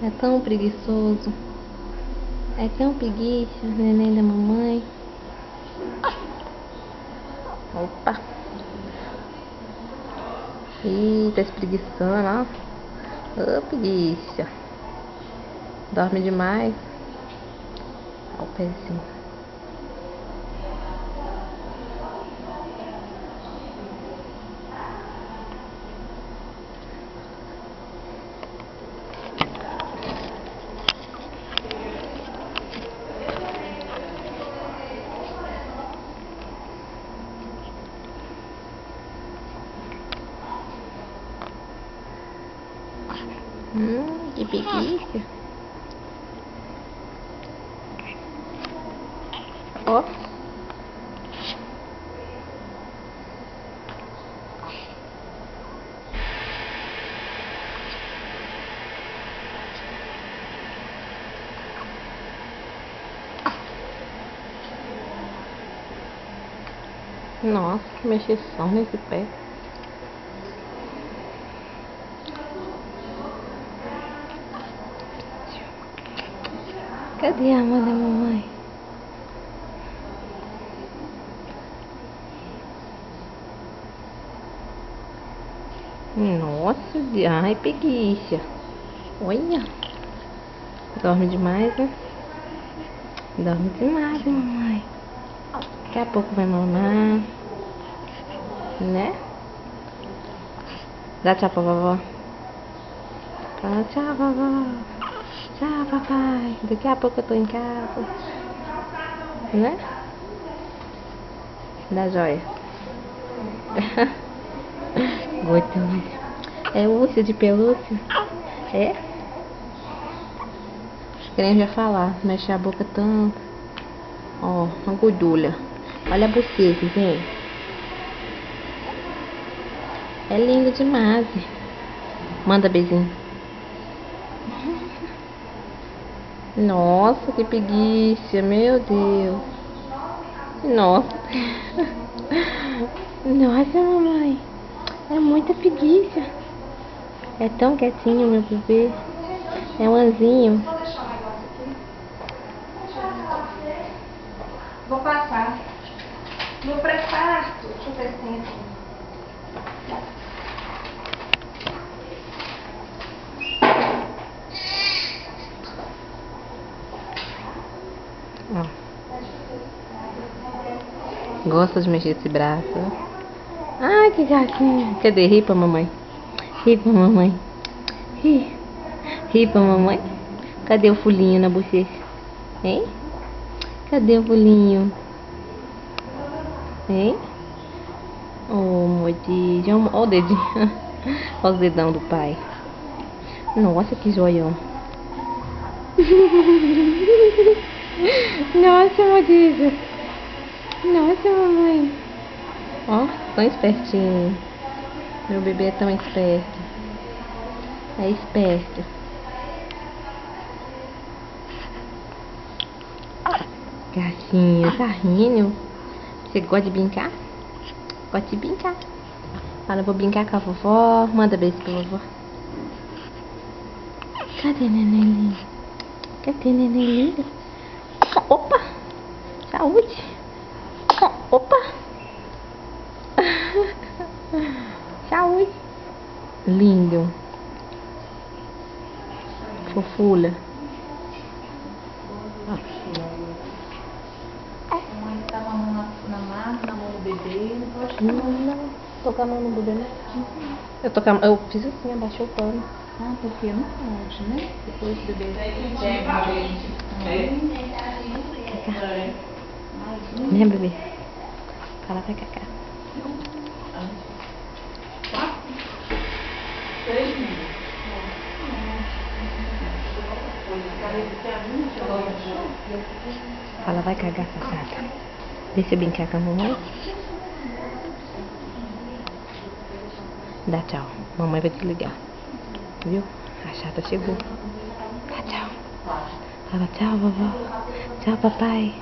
É tão preguiçoso. É tão preguiça, neném da mamãe. Opa. Ih, tá espreguiçando, ó. Ô, preguiça. Dorme demais. Olha o pezinho. Que preguiça. Ó. Nossa, que mexeção nesse pé. Cadê a mãe da mamãe? Nossa, ai, preguiça. Olha. Dorme demais, né? Dorme demais, mamãe. Daqui a pouco vai mamar. Né? Dá tchau pra vovó. Fala tchau, vovó. Tchau, papai. Daqui a pouco eu tô em casa. Né? Dá joia. Gostoso. É urso de pelúcia? É? Querendo já falar. Mexe a boca tanto. Ó, uma gordura. Olha a buceta, gente. É lindo demais. Manda beijinho. Nossa, que preguiça, meu Deus. Nossa. Nossa, mamãe. É muita preguiça. É tão quietinho, meu bebê. É um anjinho. Vou passar. No preparo. Deixa eu ver se tem aqui. Ó. Gosta de mexer esse braço. Ai, que gatinho. Cadê? Ri pra mamãe. Ri pra mamãe. Ri. Ri pra mamãe. Cadê o fulinho na bochecha? Hein? Cadê o fulinho? Hein? Oh, modinho. Olha o dedinho. Olha os dedão do pai. Nossa, que joião. Nossa, modinho. Nossa, mamãe. Ó, tão espertinho. Meu bebê é tão esperto. É esperto. Gatinho, tá rindo? Você gosta de brincar? Gosta de brincar. Fala, vou brincar com a vovó. Manda beijo pra vovó. Cadê neném lindo? Cadê neném lindo? Opa! Saúde! Opa! Saúde! Lindo! Fofula! A mãe tá com a mão na mão do bebê. Não pode Não, tô com a mão no bebê, né? Eu fiz assim, abaixei o pano. Ah, porque não pode, né? Depois o bebê pega o leite. Né, bebê? Fala pra cá. Fala, vai cagar, safada. Deixa eu brincar com a mamãe. Dá tchau. Mamãe vai desligar. Viu? A chata chegou. Dá tchau. Fala tchau, vovó. Tchau, papai.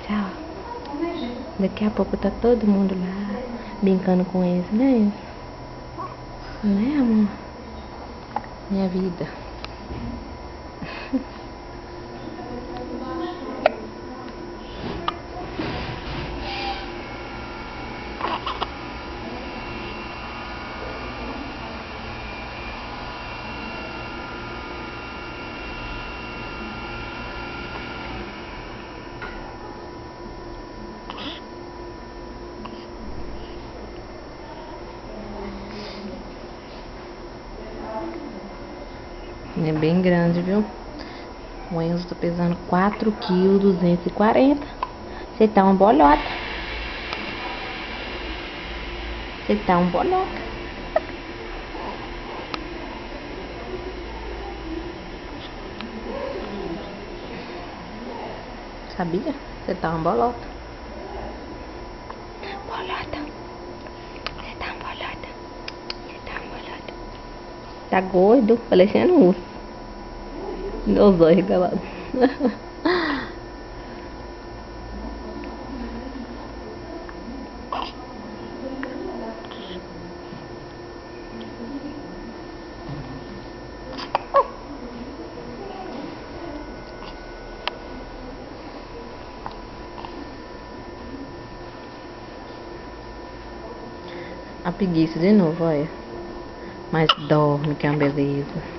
Tchau. Daqui a pouco tá todo mundo lá brincando com eles, né? Né, amor? Minha vida. É bem grande, viu? O Enzo tá pesando 4,240 kg. Você tá uma bolota. Você tá um bolota. Sabia? Você tá uma bolota. Bolota. Você tá uma bolota. Você tá uma bolota. Tá gordo, parecendo um urso. Meus olhos regalados. A preguiça de novo, olha. Mas dorme, que é uma beleza.